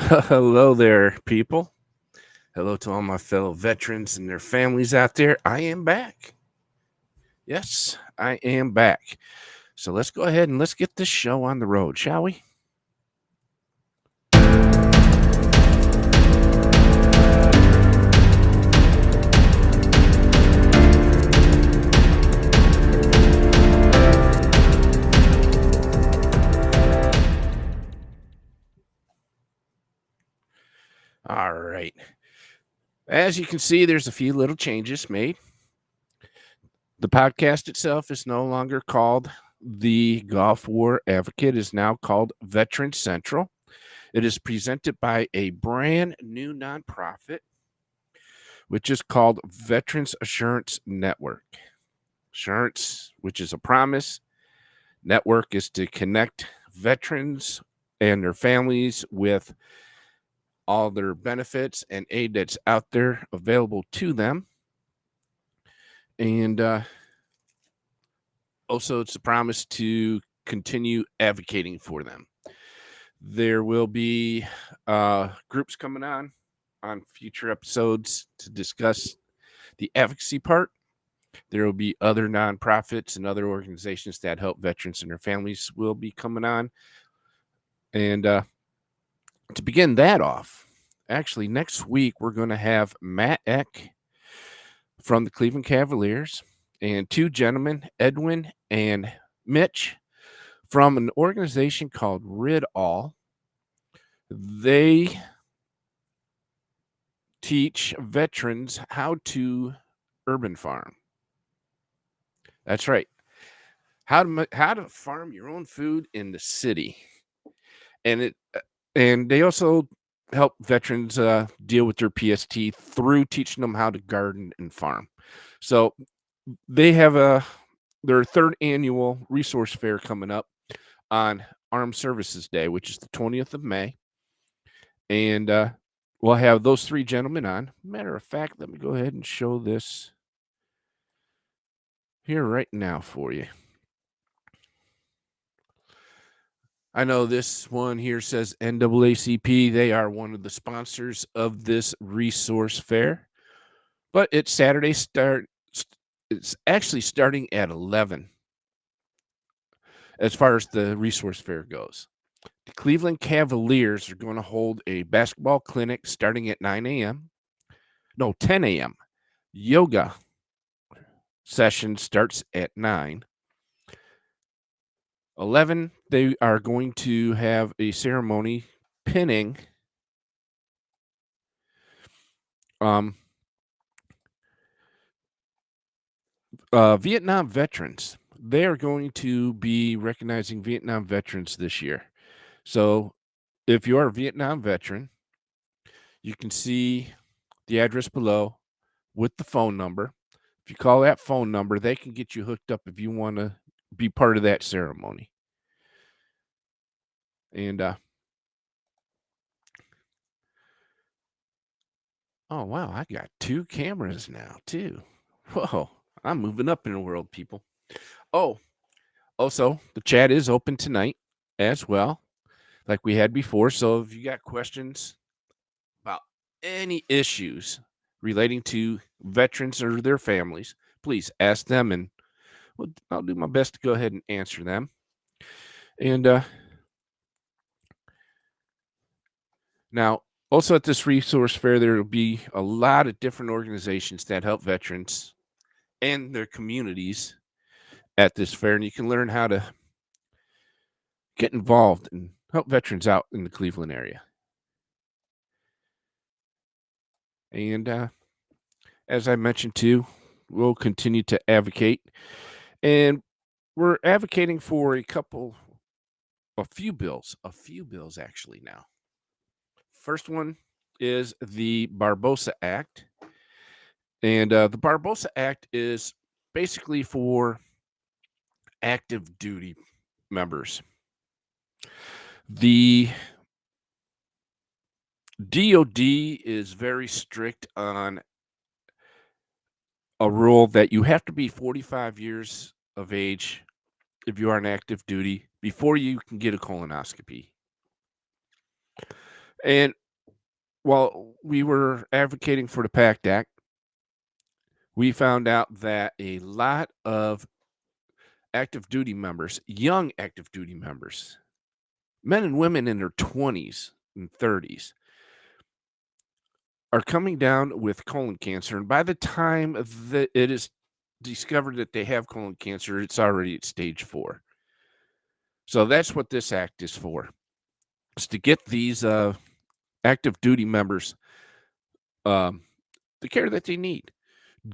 Hello there, people. Hello to all my fellow veterans and their families out there. I am back. Yes, I am back. So let's go ahead and let's get this show on the road, shall we? All right. As you can see, there's a few little changes made. The podcast itself is no longer called the Gulf War Advocate, is now called Veteran Central. It is presented by a brand new nonprofit, which is called Veterans Assurance Network. Assurance, which is a promise. Network is to connect veterans and their families with all their benefits and aid that's out there available to them. And also, it's a promise to continue advocating for them. There will be groups coming on future episodes to discuss the advocacy part. There will be other nonprofits and other organizations that help veterans and their families will be coming on. And to begin that off, actually, next week we're going to have Matt Eck from the Cleveland Cavaliers and two gentlemen, Edwin and Mitch, from an organization called Rid All. They teach veterans how to urban farm. That's right. How to farm your own food in the city. And they also help veterans deal with their PST through teaching them how to garden and farm. So they have their third annual resource fair coming up on Armed Services Day, which is the 20th of May. And we'll have those three gentlemen on. Matter of fact, let me go ahead and show this here right now for you. I know this one here says NAACP. They are one of the sponsors of this resource fair. But it's Saturday it's actually starting at 11 as far as the resource fair goes. The Cleveland Cavaliers are going to hold a basketball clinic starting at 9 a.m. No, 10 a.m. Yoga session starts at 9. 11, they are going to have a ceremony pinning Vietnam veterans. They are going to be recognizing Vietnam veterans this year. So if you are a Vietnam veteran, you can see the address below with the phone number. If you call that phone number, they can get you hooked up if you want to be part of that ceremony. And oh wow, I got two cameras now too. Whoa, I'm moving up in the world, people. Oh, also the chat is open tonight as well, like we had before. So if you got questions about any issues relating to veterans or their families, please ask them, and I'll do my best to go ahead and answer them. And now, also at this resource fair, there will be a lot of different organizations that help veterans and their communities at this fair, and you can learn how to get involved and help veterans out in the Cleveland area. And as I mentioned too, we'll continue to advocate, and we're advocating for a few bills actually now. First one is the Barbosa Act. And the Barbosa Act is basically for active duty members. The DOD is very strict on a rule that you have to be 45 years of age if you are on active duty before you can get a colonoscopy. And while we were advocating for the PACT Act, we found out that a lot of active duty members, young active duty members, men and women in their 20s and 30s, are coming down with colon cancer. And by the time that it is discovered that they have colon cancer, it's already at stage 4. So that's what this act is for, is to get these active duty members um, the care that they need.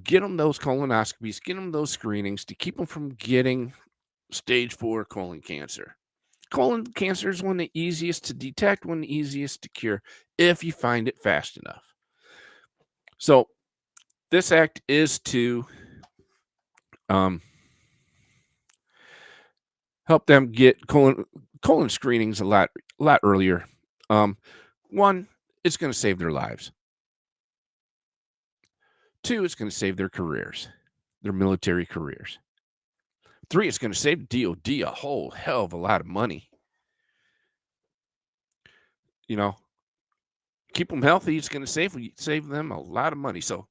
Get them those colonoscopies, get them those screenings to keep them from getting stage 4 colon cancer. Colon cancer is one of the easiest to detect, one of the easiest to cure if you find it fast enough. So this act is to help them get colon screenings a lot earlier. One, it's going to save their lives. 2, it's going to save their careers, their military careers. 3, it's going to save DOD a whole hell of a lot of money. You know, keep them healthy. It's going to save them a lot of money. So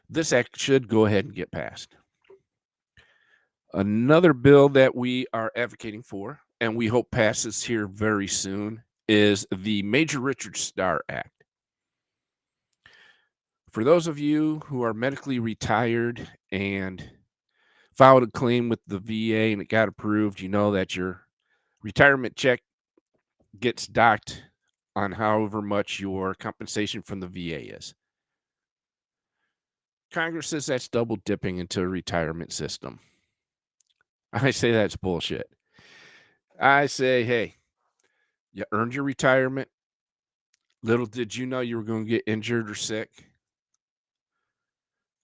this act should go ahead and get passed. Another bill that we are advocating for, and we hope passes here very soon, is the Major Richard Starr Act. For those of you who are medically retired and filed a claim with the VA and it got approved, you know that your retirement check gets docked on however much your compensation from the VA is. Congress says that's double dipping into a retirement system. I say that's bullshit. I say, hey, you earned your retirement. Little did you know you were going to get injured or sick.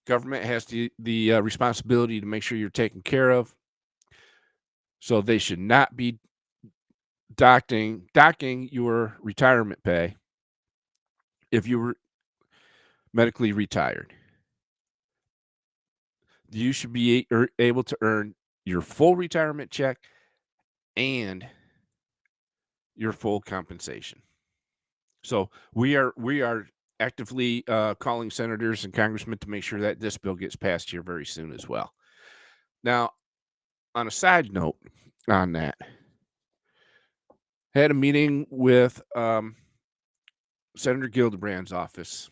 Government has the responsibility to make sure you're taken care of. So they should not be docking your retirement pay if you were medically retired. You should be able to earn your full retirement check and your full compensation. So we are actively calling senators and congressmen to make sure that this bill gets passed here very soon as well. Now, on a side note on that, had a meeting with Senator Gillibrand's office,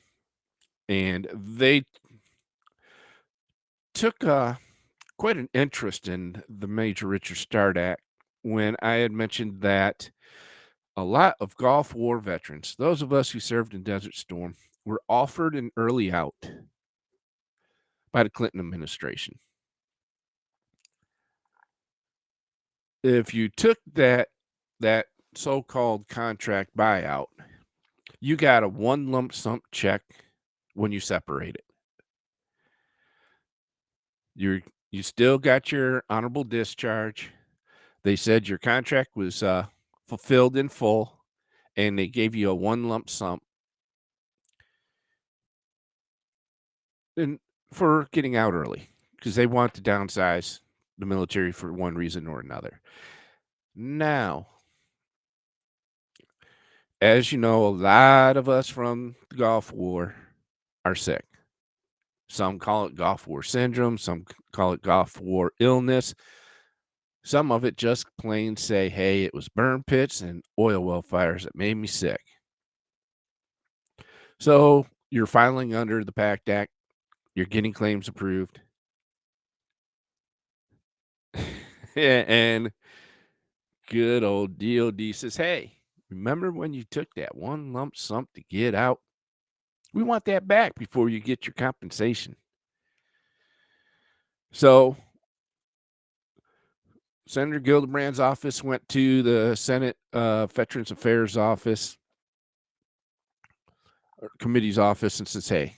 and they took quite an interest in the Major Richard Starr Act when I had mentioned that a lot of Gulf War veterans, those of us who served in Desert Storm, were offered an early out by the Clinton administration. If you took that so-called contract buyout, you got a one lump sum check when you separate it. You still got your honorable discharge. They said your contract was fulfilled in full, and they gave you a one lump sum and for getting out early because they want to downsize the military for one reason or another. Now, as you know, a lot of us from the Gulf War are sick. Some call it Gulf War syndrome, some call it Gulf War illness. Some of it just plain say, hey, it was burn pits and oil well fires that made me sick. So you're filing under the PACT Act, you're getting claims approved. And good old DOD says, hey, remember when you took that one lump sum to get out? We want that back before you get your compensation. So Senator Gillibrand's office went to the Senate Veterans Affairs office, or committee's office, and says, hey,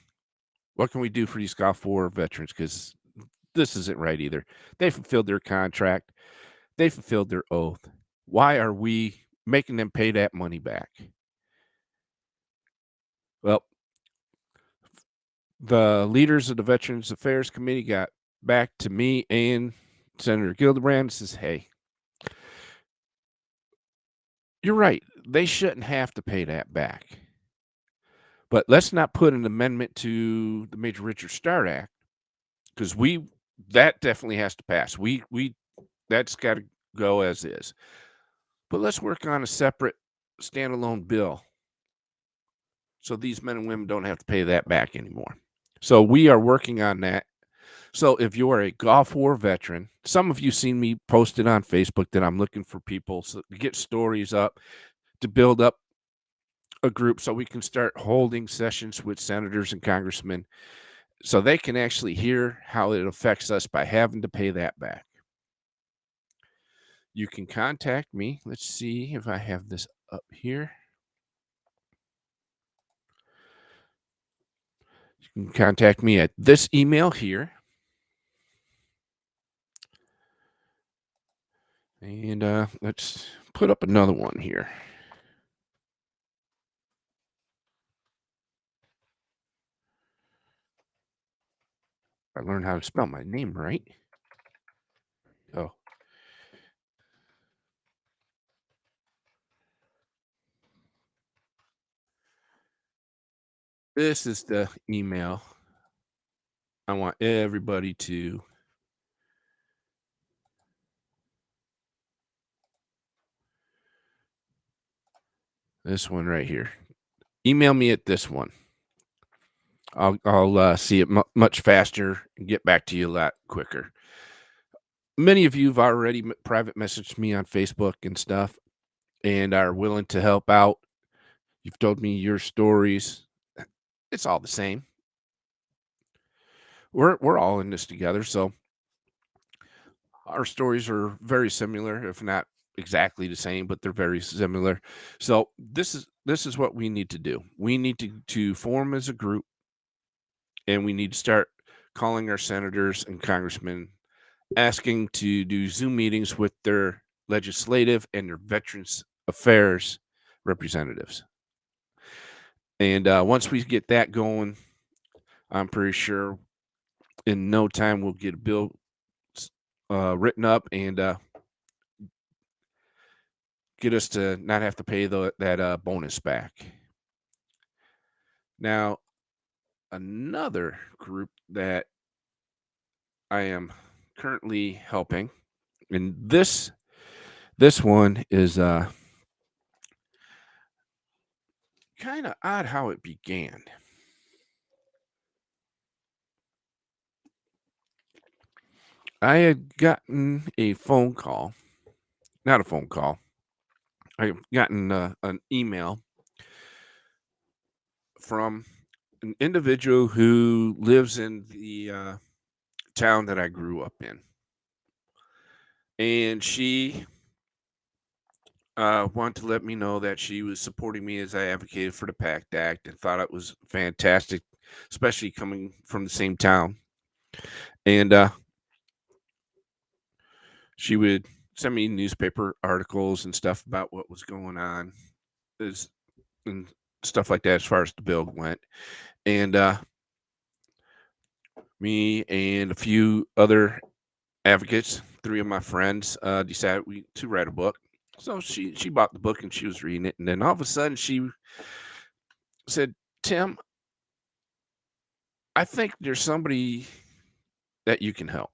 what can we do for these Gulf War veterans? Because this isn't right either. They fulfilled their contract. They fulfilled their oath. Why are we making them pay that money back? Well, the leaders of the Veterans Affairs Committee got back to me and Senator Gillibrand and says, hey, you're right. They shouldn't have to pay that back. But let's not put an amendment to the Major Richard Start Act because that definitely has to pass. We that's got to go as is. But let's work on a separate standalone bill so these men and women don't have to pay that back anymore. So we are working on that. So if you're a Gulf War veteran, some of you seen me posted on Facebook that I'm looking for people to get stories up to build up a group so we can start holding sessions with senators and congressmen so they can actually hear how it affects us by having to pay that back. You can contact me. Let's see if I have this up here. You can contact me at this email here. And let's put up another one here. I learned how to spell my name right. Oh, this is the email I want everybody to. This one right here. Email me at this one. I'll see it much faster and get back to you a lot quicker. Many of you have already private messaged me on Facebook and stuff and are willing to help out. You've told me your stories. It's all the same. We're all in this together, so our stories are very similar, if not exactly the same, but they're very similar. So this is what we need to do. We need to form as a group, and we need to start calling our senators and congressmen, asking to do Zoom meetings with their legislative and their Veterans Affairs representatives. And once we get that going, I'm pretty sure in no time we'll get a bill written up and get us to not have to pay that bonus back. Now, another group that I am currently helping, and this one is kind of odd how it began. I had gotten a phone call, not a phone call. I had gotten an email from an individual who lives in the town that I grew up in, and she wanted to let me know that she was supporting me as I advocated for the PACT Act and thought it was fantastic, especially coming from the same town. And she would send me newspaper articles and stuff about what was going on, is and stuff like that as far as the bill went. And me and a few other advocates, three of my friends, decided to write a book. So she bought the book and she was reading it, and then all of a sudden she said, "Tim, I think there's somebody that you can help."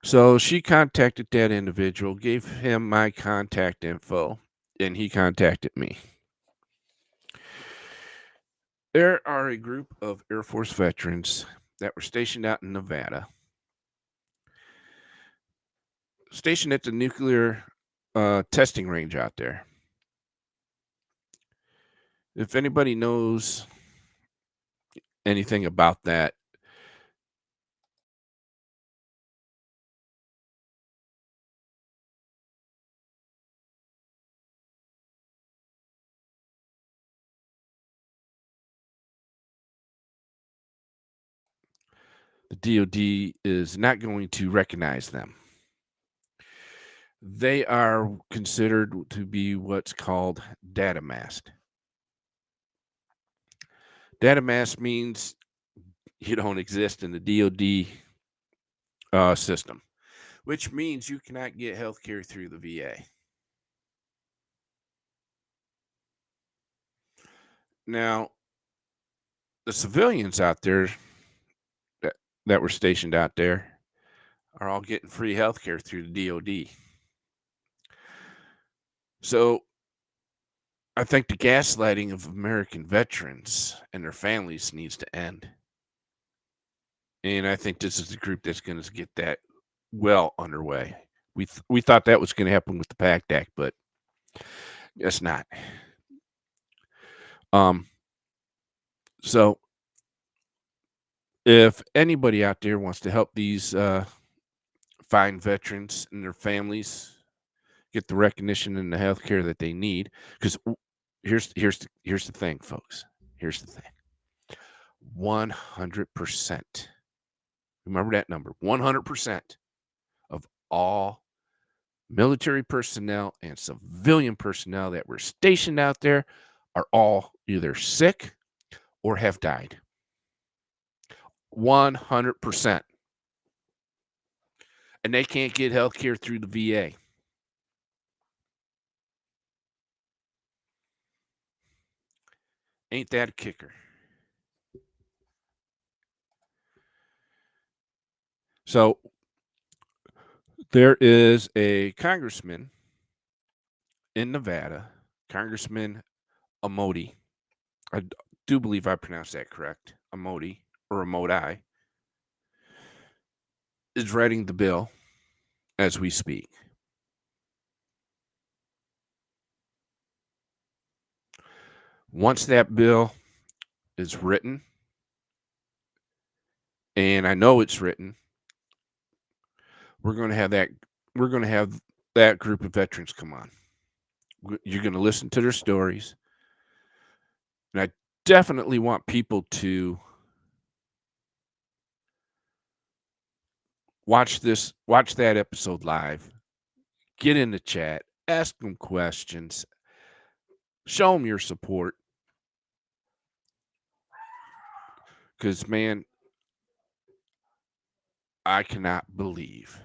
So she contacted that individual, gave him my contact info, and he contacted me. There are a group of Air Force veterans that were stationed out in Nevada, stationed at the nuclear testing range out there. If anybody knows anything about that, the DoD is not going to recognize them. They are considered to be what's called data masked. Data mask means you don't exist in the DoD system, which means you cannot get health care through the VA. Now, the civilians out there that, that were stationed out there are all getting free health care through the DOD. So I think the gaslighting of American veterans and their families needs to end. And I think this is the group that's going to get that well underway. We thought that was going to happen with the PACT Act, but it's not. Um, so if anybody out there wants to help these fine veterans and their families get the recognition and the health care that they need, because here's the thing, folks. Here's the thing. 100%. Remember that number. 100% of all military personnel and civilian personnel that were stationed out there are all either sick or have died. 100%. And they can't get health care through the VA. Ain't that a kicker? So there is a congressman in Nevada, Congressman Amoti. Do believe I pronounced that correct. Amoti or Amoti is writing the bill as we speak. Once that bill is written, and I know it's written, we're going to have that group of veterans come on. You're going to listen to their stories. And I definitely want people to watch that episode live, get in the chat, ask them questions, show them your support. Because, man, I cannot believe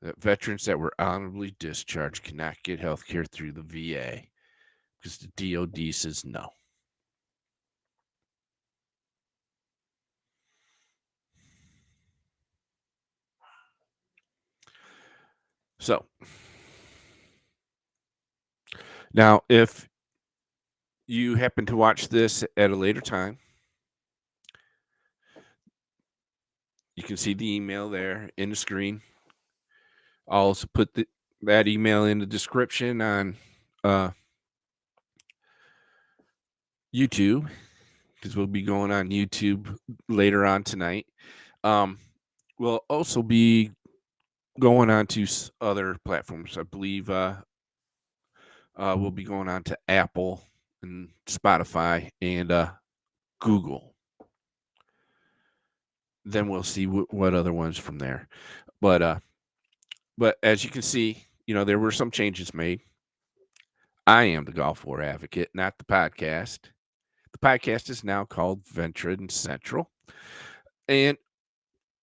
that veterans that were honorably discharged cannot get health care through the VA because the DOD says no. So, now if you happen to watch this at a later time, you can see the email there in the screen. I'll also put that email in the description on YouTube, because we'll be going on YouTube later on tonight. We'll also be going on to other platforms. I believe we'll be going on to Apple and Spotify and Google. Then we'll see what other ones from there. But as you can see, there were some changes made. I am the Golf War Advocate, not the podcast. The podcast is now called Veteran Central. And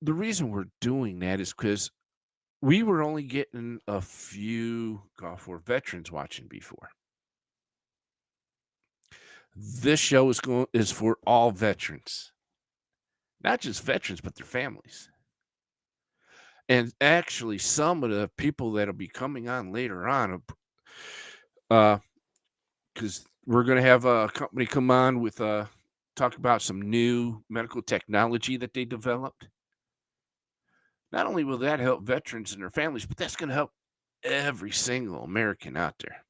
the reason we're doing that is because we were only getting a few Golf War veterans watching before. This show is for all veterans. Not just veterans, but their families. And actually, some of the people that'll be coming on later on, because we're going to have a company come on with talk about some new medical technology that they developed. Not only will that help veterans and their families, but that's going to help every single American out there.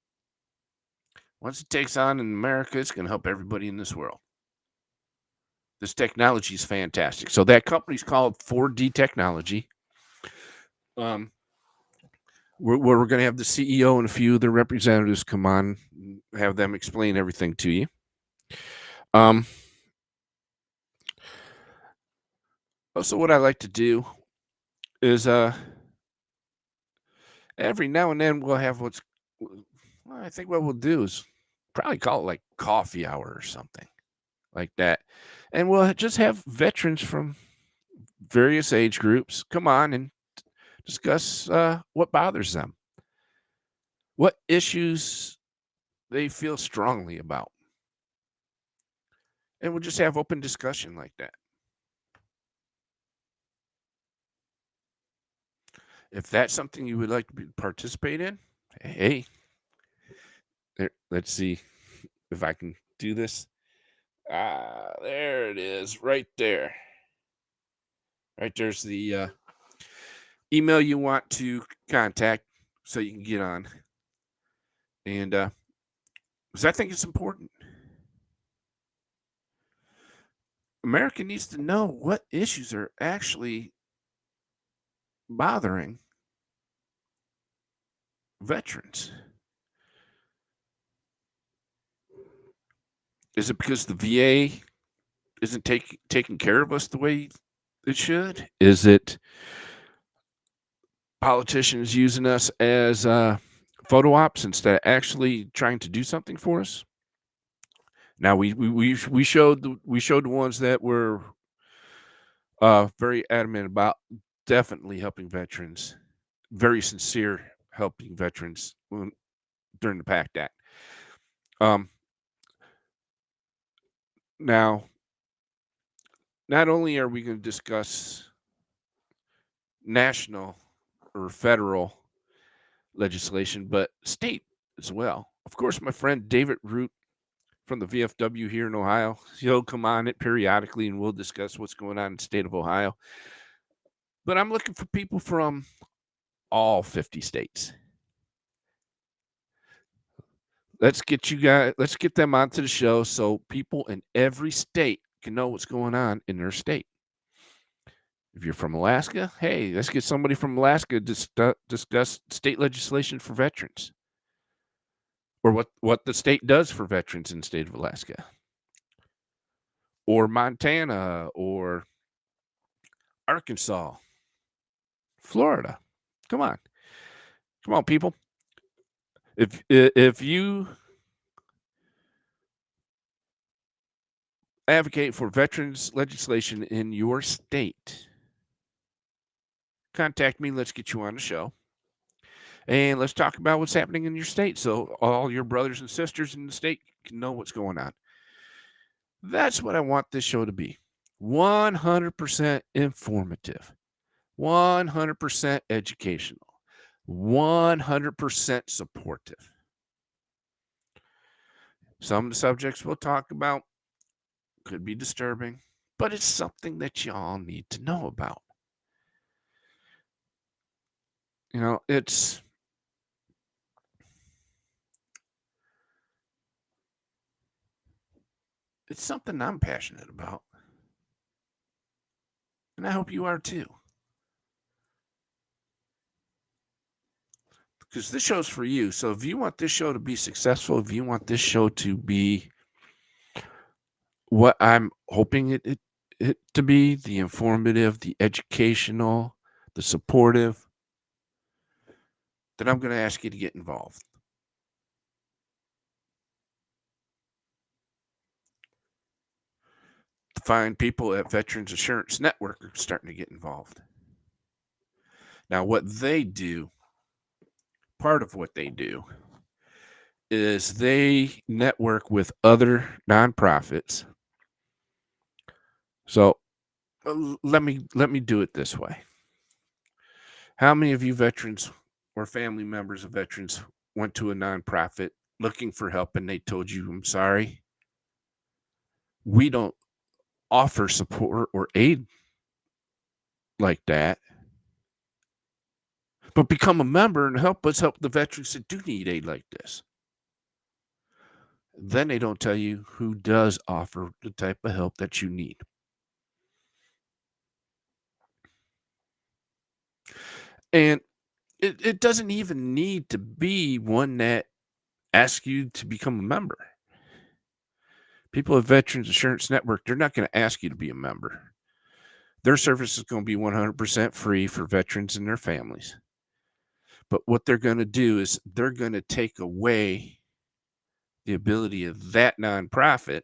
Once it takes on in America, it's going to help everybody in this world. This technology is fantastic. So that company's called 4D Technology. We're going to have the CEO and a few of the representatives come on, have them explain everything to you. Also, what I like to do is every now and then we'll have I think what we'll do is probably call it like coffee hour or something like that. And we'll just have veterans from various age groups come on and discuss what bothers them, what issues they feel strongly about. and we'll just have open discussion like that. If that's something you would like to participate in, hey, let's see if I can do this. There it is, right there. Right there's the email you want to contact so you can get on. And because I think it's important. America needs to know what issues are actually bothering veterans. Is it because the VA isn't taking care of us the way it should? Is it politicians using us as photo ops instead of actually trying to do something for us? Now we showed the ones that were very adamant about definitely helping veterans, very sincere helping veterans during the PACT Act. Um, Now, not only are we going to discuss national or federal legislation, but state as well. Of course, my friend David Root from the VFW here in Ohio, he'll come on it periodically and we'll discuss what's going on in the state of Ohio. But I'm looking for people from all 50 states. Let's get them onto the show so people in every state can know what's going on in their state. If you're from Alaska, hey, let's get somebody from Alaska to discuss state legislation for veterans or what the state does for veterans in the state of Alaska or Montana or Arkansas, Florida. Come on. Come on, people. If you advocate for veterans legislation in your state, contact me. Let's get you on the show. And let's talk about what's happening in your state so all your brothers and sisters in the state can know what's going on. That's what I want this show to be. 100% informative, 100% educational, 100% supportive. Some of the subjects we'll talk about could be disturbing, but it's something that y'all need to know about. You know, it's something I'm passionate about. And I hope you are too. Because this show's for you. So if you want this show to be successful, if you want this show to be what I'm hoping it to be, the informative, the educational, the supportive, then I'm going to ask you to get involved. Fine people at Veterans Assurance Network are starting to get involved. Now, what they do, part of what they do, is they network with other nonprofits. So let me do it this way. How many of you veterans or family members of veterans went to a nonprofit looking for help and they told you, I'm sorry, we don't offer support or aid like that, but become a member and help us help the veterans that do need aid like this? Then they don't tell you who does offer the type of help that you need. And it doesn't even need to be one that asks you to become a member. People at Veterans Assurance Network, they're not going to ask you to be a member. Their service is going to be 100% free for veterans and their families. But what they're going to do is they're going to take away the ability of that nonprofit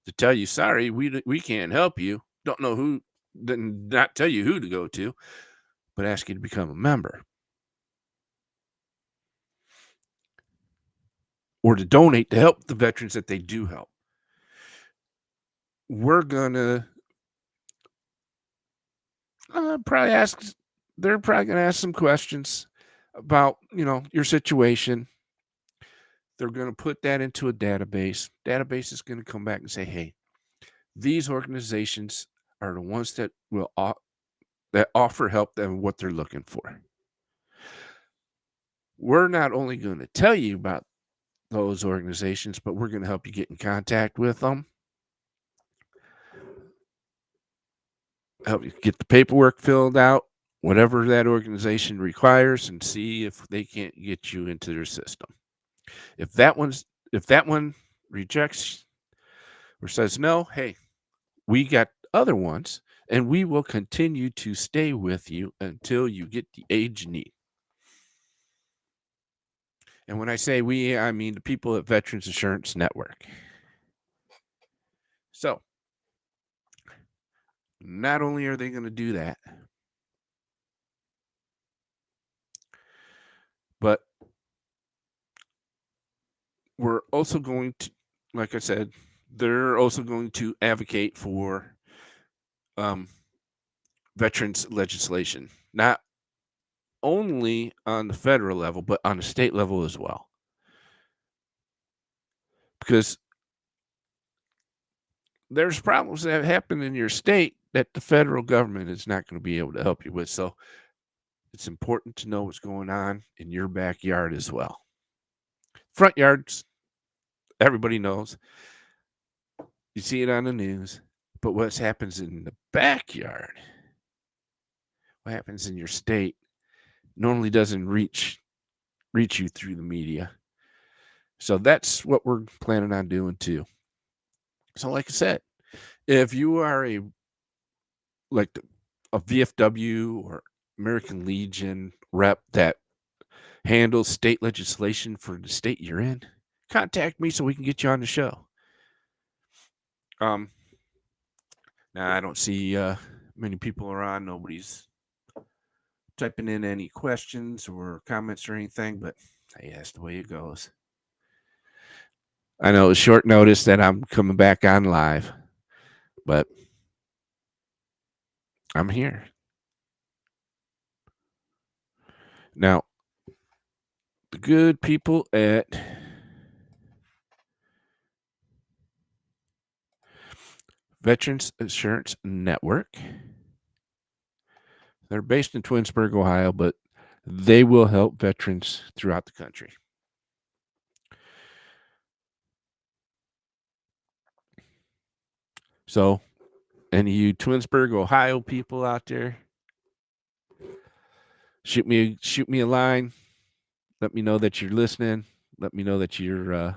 to tell you, sorry, we can't help you. Don't know who, then not tell you who to go to, but ask you to become a member or to donate to help the veterans that they do help. we're gonna probably ask. They're probably gonna ask some questions about your situation. They're gonna put that into a database. Database is gonna come back and say, "Hey, these organizations are the ones that that offer help them what they're looking for." We're not only going to tell you about those organizations, but we're going to help you get in contact with them, help you get the paperwork filled out, whatever that organization requires, and see if they can't get you into their system. If that one rejects or says no, hey, we got other ones, and we will continue to stay with you until you get the aid you need. And when I say we, I mean the people at Veterans Insurance Network. So, not only are they going to do that, but we're also going to, like I said, they're also going to advocate for um, veterans legislation, not only on the federal level, but on the state level as well. Because there's problems that happen in your state that the federal government is not going to be able to help you with. So it's important to know what's going on in your backyard as well. Front yards, everybody knows. You see it on the news. But what happens in the backyard, what happens in your state, normally doesn't reach you through the media. So that's what we're planning on doing too. So, like I said, if you are a VFW or American Legion rep that handles state legislation for the state you're in, contact me so we can get you on the show. Now I don't see many people around. Nobody's typing in any questions or comments or anything, but hey, that's the way it goes. I know it's short notice that I'm coming back on live, but I'm here. Now, the good people at Veterans Insurance Network, they're based in Twinsburg, Ohio, but they will help veterans throughout the country. So, any of you Twinsburg, Ohio people out there, shoot me a line. Let me know that you're listening. Let me know that you're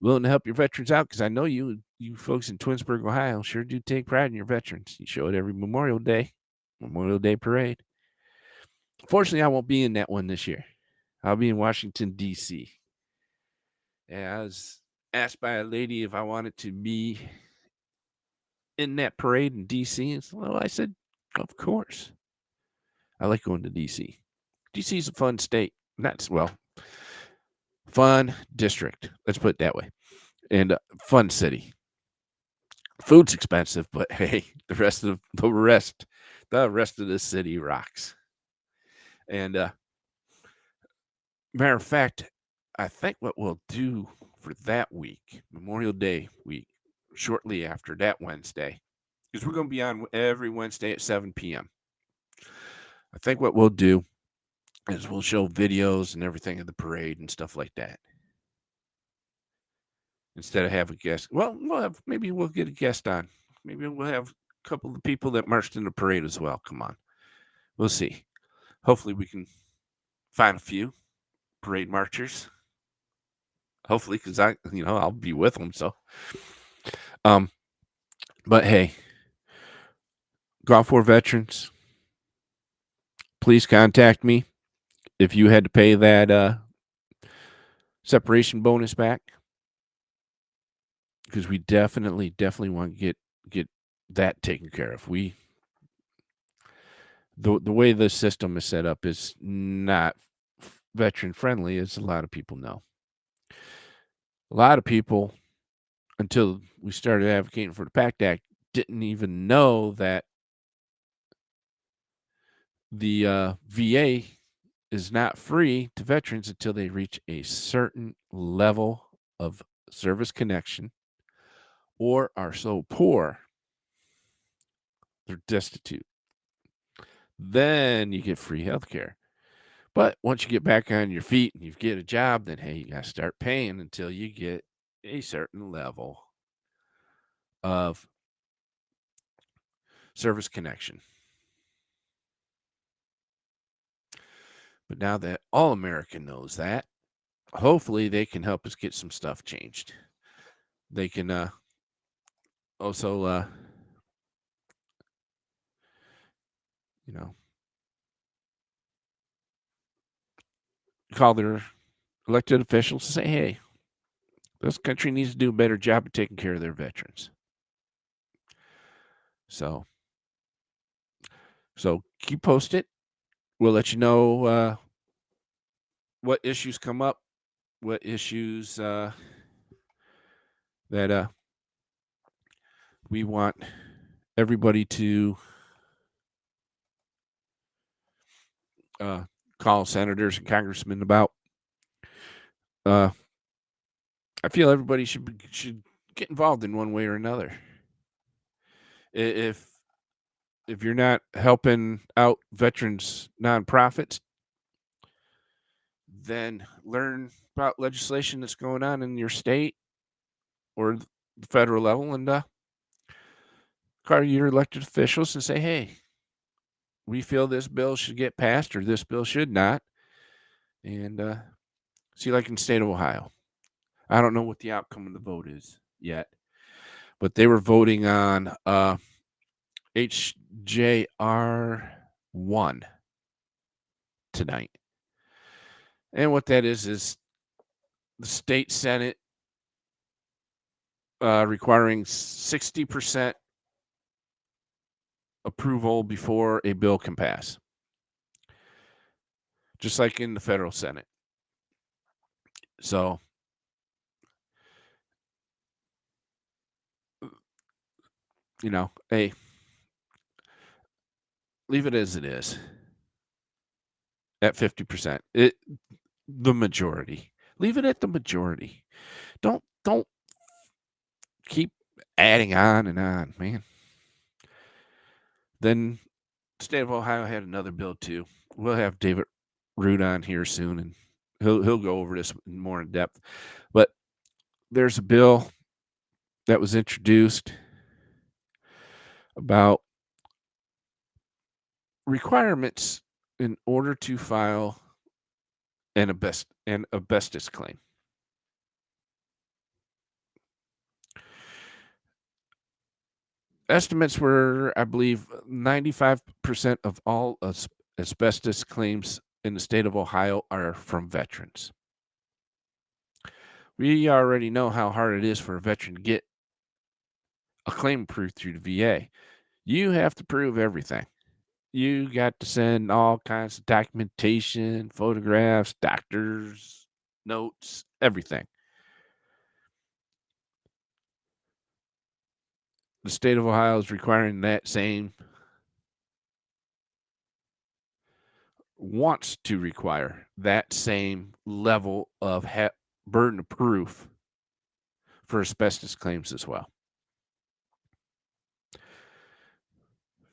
willing to help your veterans out, because I know you folks in Twinsburg, Ohio, sure do take pride in your veterans. You show it every Memorial Day parade. Fortunately, I won't be in that one this year. I'll be in Washington, D.C. And I was asked by a lady if I wanted to be in that parade in D.C. And well, I said, of course. I like going to D.C. D.C. is a fun state. That's, well, fun district. Let's put it that way. And fun city. Food's expensive, but hey, the rest of the city rocks. And matter of fact, I think what we'll do for that week, Memorial Day week, shortly after that Wednesday, because we're going to be on every Wednesday at 7 p.m. I think what we'll do is we'll show videos and everything of the parade and stuff like that. Instead of have a guest, well, maybe we'll get a guest on. Maybe we'll have a couple of the people that marched in the parade as well. Come on, we'll see. Hopefully, we can find a few parade marchers. Hopefully, because I'll be with them. So, but hey, Gulf War veterans, please contact me if you had to pay that separation bonus back, because we definitely want to get that taken care of. The way the system is set up is not veteran friendly, as a lot of people know. A lot of people until we started advocating for the PACT Act, didn't even know that the VA is not free to veterans until they reach a certain level of service connection or are so poor they're destitute. Then you get free health care. But once you get back on your feet and you get a job, then hey, you got to start paying until you get a certain level of service connection. But now that all America knows that, hopefully they can help us get some stuff changed. They can also, you know, call their elected officials and say, hey, this country needs to do a better job of taking care of their veterans. So keep posted. We'll let you know what issues come up, what issues that we want everybody to call senators and congressmen about. I feel everybody should get involved in one way or another. If you're not helping out veterans nonprofits, then learn about legislation that's going on in your state or the federal level and call your elected officials and say, hey, we feel this bill should get passed or this bill should not. And see, like in the state of Ohio, I don't know what the outcome of the vote is yet, but they were voting on HJR 1 tonight. And what that is the state Senate requiring 60% approval before a bill can pass, just like in the federal Senate. So, hey, leave it as it is at 50%. The majority. Leave it at the majority. Don't keep adding on and on, man. Then state of Ohio had another bill too. We'll have David Root on here soon, and he'll go over this more in depth. But there's a bill that was introduced about requirements in order to file an asbestos claim. Estimates were, I believe, 95% of all asbestos claims in the state of Ohio are from veterans. We already know how hard it is for a veteran to get a claim approved through the VA. You have to prove everything. You got to send all kinds of documentation, photographs, doctors, notes, everything. The state of Ohio is requiring that same, wants to require that same level of burden of proof for asbestos claims as well.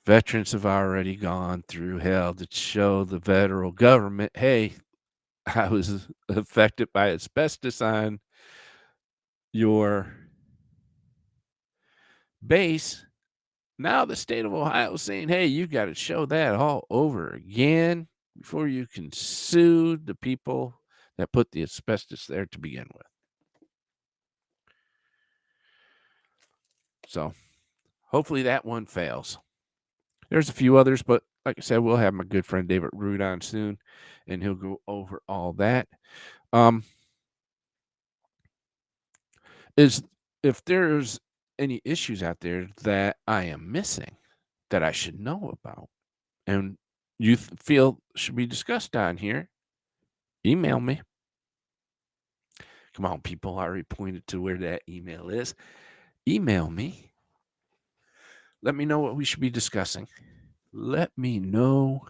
Veterans have already gone through hell to show the federal government, hey, I was affected by asbestos on your base. Now the state of Ohio is saying, hey, you got to show that all over again before you can sue the people that put the asbestos there to begin with. So hopefully that one fails. There's a few others, but like I said, we'll have my good friend David Root on soon, and he'll go over all that. If there's any issues out there that I am missing that I should know about and you feel should be discussed on here, email me. Come on, people. I already pointed to where that email is. Email me. Let me know what we should be discussing. Let me know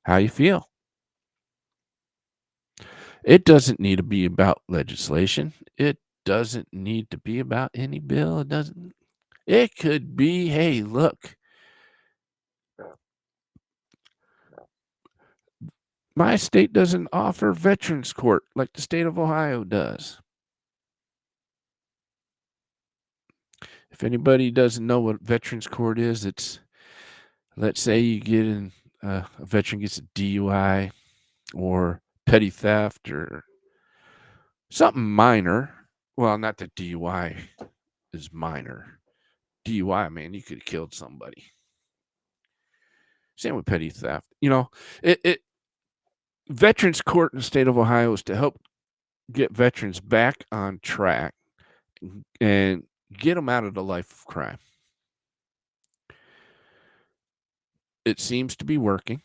how you feel. It doesn't need to be about legislation. It doesn't need to be about any bill. It doesn't. It could be, hey, look, my state doesn't offer veterans court like the state of Ohio does. If anybody doesn't know what veterans court is, it's, let's say you get in, a veteran gets a DUI or petty theft or something minor. Well, not that DUI is minor. DUI, man, you could have killed somebody. Same with petty theft. It veterans court in the state of Ohio is to help get veterans back on track and get them out of the life of crime. It seems to be working.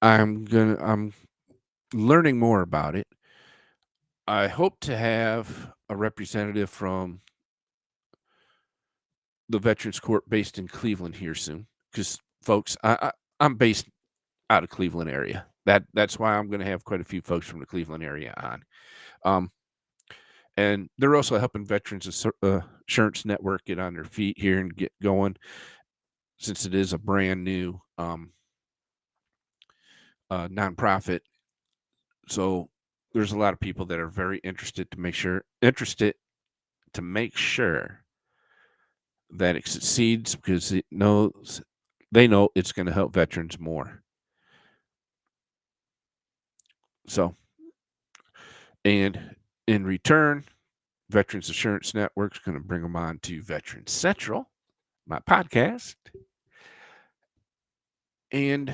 I'm learning more about it. I hope to have a representative from the Veterans Court based in Cleveland here soon. Because, folks, I'm based out of Cleveland area. That's why I'm going to have quite a few folks from the Cleveland area on. And they're also helping Veterans Insurance Network get on their feet here and get going, since it is a brand new nonprofit. So there's a lot of people that are very interested to make sure that it succeeds, because they know it's going to help veterans more. So, and in return, Veterans Insurance Network is going to bring them on to Veterans Central, my podcast, and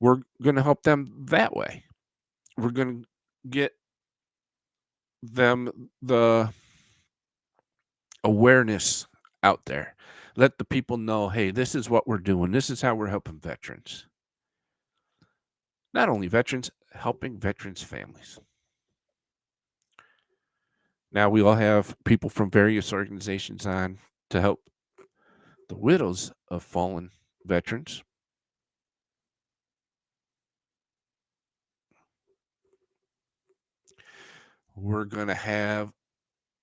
we're going to help them that way. We're going to get them the awareness out there. Let the people know, hey, this is what we're doing. This is how we're helping veterans. Not only veterans, helping veterans' families. Now we all have people from various organizations on to help the widows of fallen veterans. We're going to have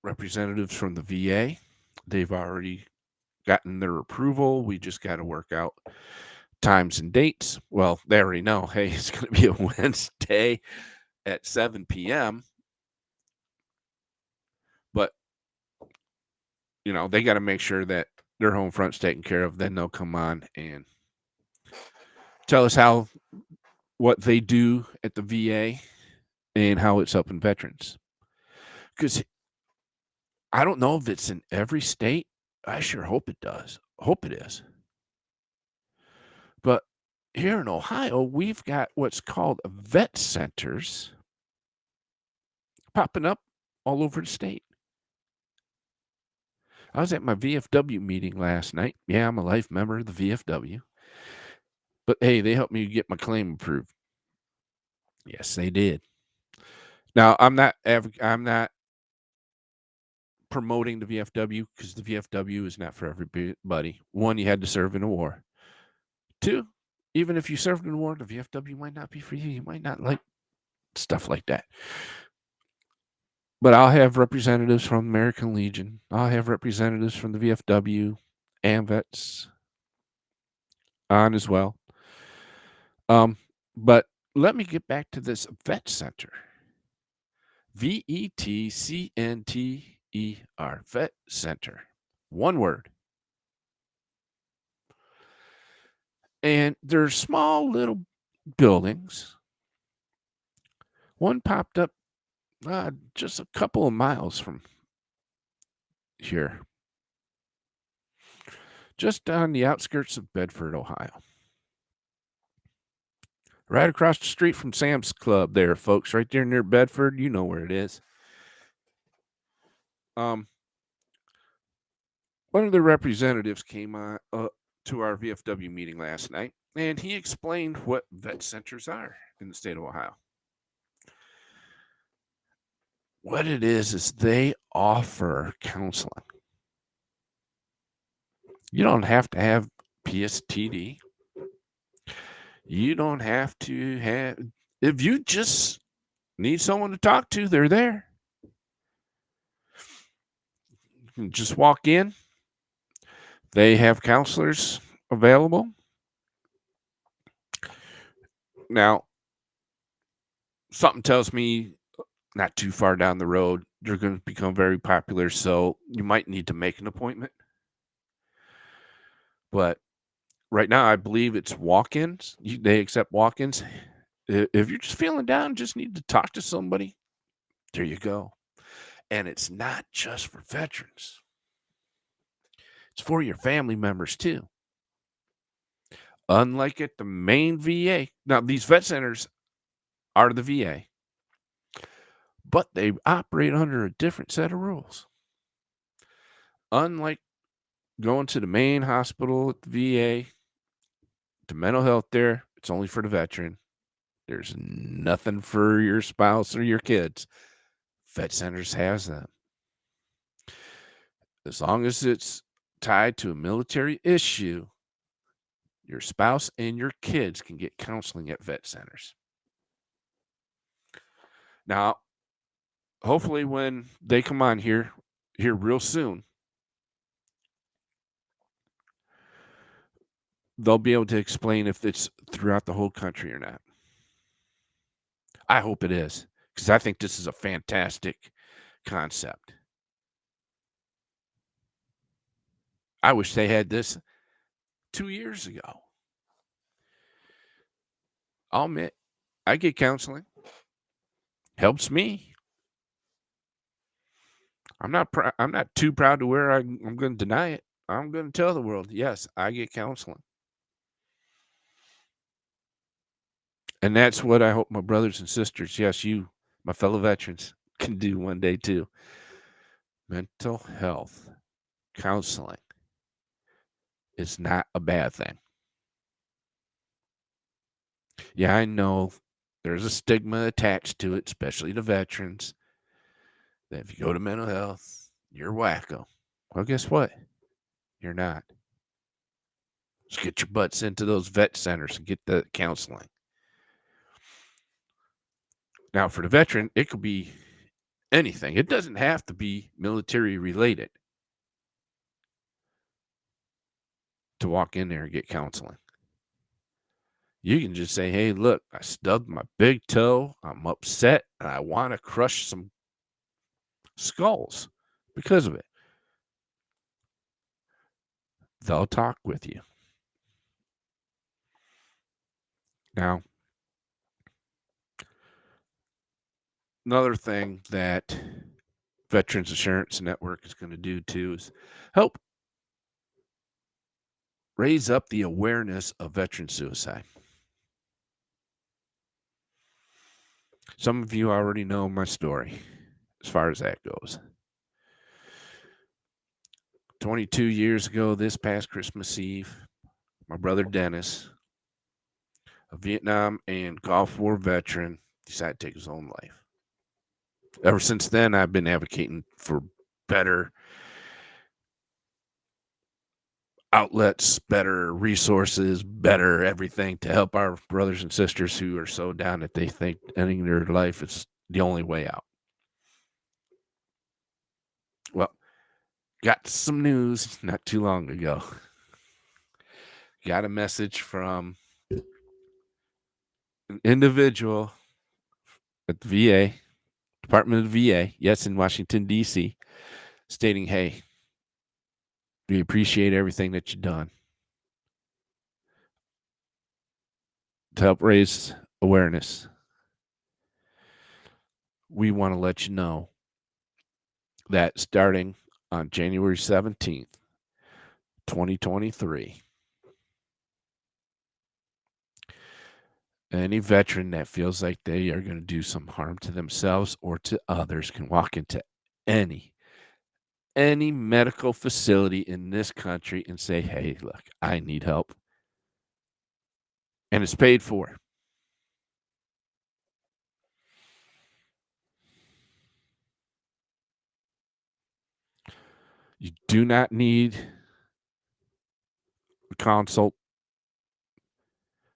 representatives from the VA. They've already gotten their approval. We just got to work out times and dates. Well, they already know, hey, it's going to be a Wednesday at 7 p.m. But, they got to make sure that their home front's taken care of. Then they'll come on and tell us what they do at the VA and how it's helping veterans. Because I don't know if it's in every state. I sure hope it does. Hope it is. But here in Ohio, we've got what's called vet centers popping up all over the state. I was at my VFW meeting last night. Yeah, I'm a life member of the VFW. But hey, they helped me get my claim approved. Yes, they did. Now, I'm not promoting the VFW, because the VFW is not for everybody. One, you had to serve in a war. Two, even if you served in a war, the VFW might not be for you. You might not like stuff like that. But I'll have representatives from American Legion. I'll have representatives from the VFW, AMVETS on as well. But let me get back to this vet center. VETCNTER, vet center. One word. And they're small little buildings. One popped up just a couple of miles from here, just on the outskirts of Bedford, Ohio. Right across the street from Sam's Club there, folks, right there near Bedford. You know where it is. One of the representatives came on to our VFW meeting last night, And he explained what vet centers are in the state of Ohio. What it is they offer counseling. You don't have to have PSTD. You don't have to have, if you just need someone to talk to, they're there. You can just walk in. They have counselors available. Now, something tells me not too far down the road, they're going to become very popular. So you might need to make an appointment. But right now, I believe it's walk-ins. They accept walk-ins. If you're just feeling down, just need to talk to somebody, there you go. And it's not just for veterans. It's for your family members too. Unlike at the main VA. Now, these vet centers are the VA, but they operate under a different set of rules. Unlike going to the main hospital at the VA, the mental health there, it's only for the veteran. There's nothing for your spouse or your kids. Vet centers has them. As long as it's tied to a military issue, your spouse and your kids can get counseling at vet centers. Now, hopefully when they come on here real soon, they'll be able to explain if it's throughout the whole country or not. I hope it is, because I think this is a fantastic concept. I wish they had this 2 years ago. I'll admit, I get counseling. Helps me. I'm not too proud to where I'm going to deny it. I'm going to tell the world, yes, I get counseling. And that's what I hope my brothers and sisters, yes, you, my fellow veterans, can do one day too. Mental health counseling is not a bad thing. Yeah, I know there's a stigma attached to it, especially to veterans, that if you go to mental health, you're wacko. Well, guess what? You're not. Just get your butts into those vet centers and get the counseling. Now, for the veteran, it could be anything. It doesn't have to be military related to walk in there and get counseling. You can just say, hey, look, I stubbed my big toe. I'm upset and I want to crush some skulls because of it. They'll talk with you. Now, another thing that Veterans Insurance Network is going to do too is help raise up the awareness of veteran suicide. Some of you already know my story as far as that goes. 22 years ago, this past Christmas Eve, my brother Dennis, a Vietnam and Gulf War veteran, decided to take his own life. Ever since then, I've been advocating for better outlets, better resources, better everything to help our brothers and sisters who are so down that they think ending their life is the only way out. Well, got some news not too long ago. Got a message from an individual at the VA, Department of the VA, yes, in Washington, D.C., stating, hey, we appreciate everything that you've done to help raise awareness. We want to let you know that starting on January 17th, 2023, any veteran that feels like they are going to do some harm to themselves or to others can walk into any medical facility in this country and say, hey, look, I need help. and it's paid for. You do not need a consult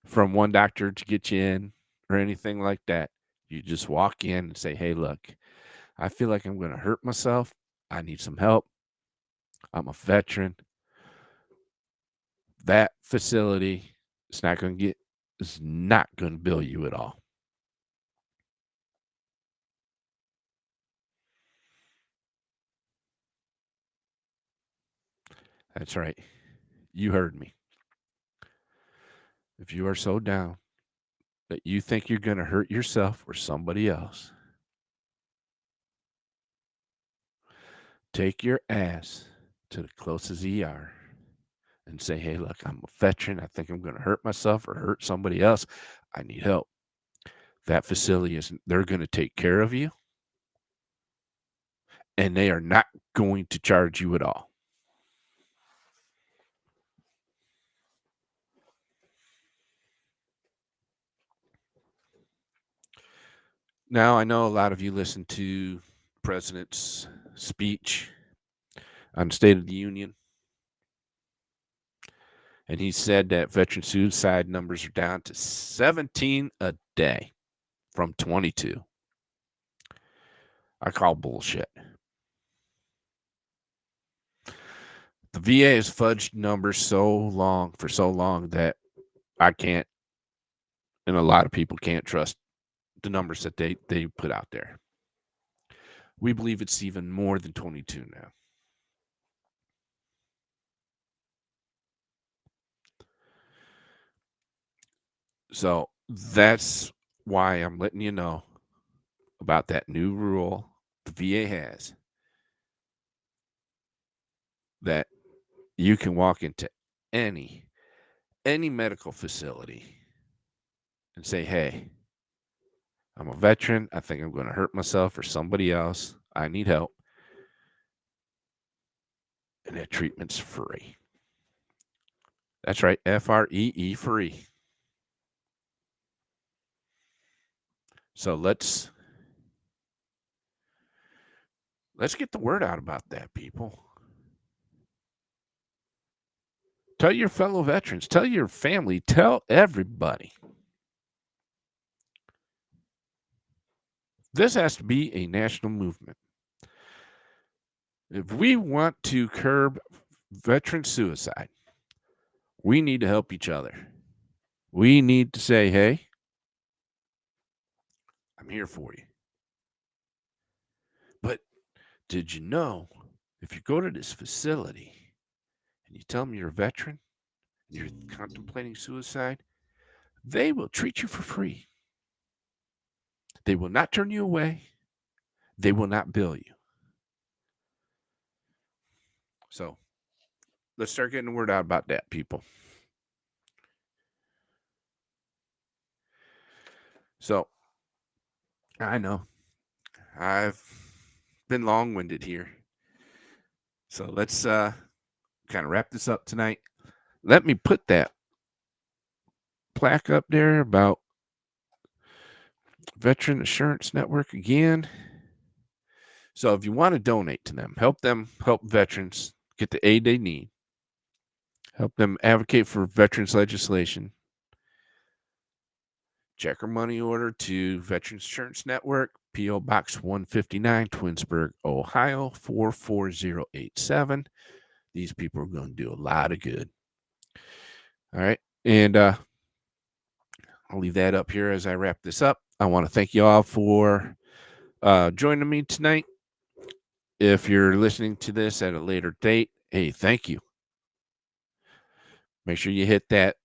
from one doctor to get you in or anything like that. You just walk in and say, "Hey, look, I feel like I'm going to hurt myself. I need some help. I'm a veteran." That facility is not going to bill you at all. That's right. You heard me. If you are so down that you think you're going to hurt yourself or somebody else, take your ass to the closest ER and say, "Hey, look, I'm a veteran. I think I'm going to hurt myself or hurt somebody else. I need help." That facility they're going to take care of you, and they are not going to charge you at all. Now, I know a lot of you listen to President's speech on State of the Union, and he said that veteran suicide numbers are down to 17 a day from 22. I call bullshit. The VA has fudged numbers for so long that I can't, and a lot of people can't trust the numbers that they put out there. We believe it's even more than 22 now. So that's why I'm letting you know about that new rule the VA has, that you can walk into any medical facility and say, "Hey, I'm a veteran. I think I'm going to hurt myself or somebody else. I need help." And that treatment's free. That's right, FREE, free. So let's get the word out about that, people. Tell your fellow veterans, tell your family, tell everybody. This has to be a national movement. If we want to curb veteran suicide, we need to help each other. We need to say, "Hey, I'm here for you." But did you know if you go to this facility and you tell them you're a veteran and you're contemplating suicide, they will treat you for free. They will not turn you away. They will not bill you. So let's start getting the word out about that, people. So I know I've been long winded here. So let's kind of wrap this up tonight. Let me put that plaque up there about Veteran Assurance Network again. So if you want to donate to them, help veterans get the aid they need, help them advocate for veterans legislation, check our money order to Veterans Insurance Network, P.O. Box 159, Twinsburg, Ohio, 44087. These people are going to do a lot of good. All right. And I'll leave that up here as I wrap this up. I want to thank you all for joining me tonight. If you're listening to this at a later date, hey, thank you. Make sure you hit that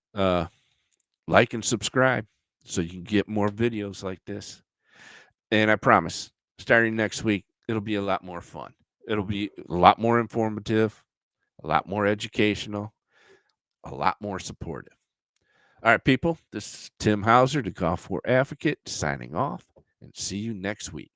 like and subscribe so you can get more videos like this. And I promise, starting next week, it'll be a lot more fun. It'll be a lot more informative, a lot more educational, a lot more supportive. All right, people, this is Tim Hauser, the Gulf War Advocate, signing off, and see you next week.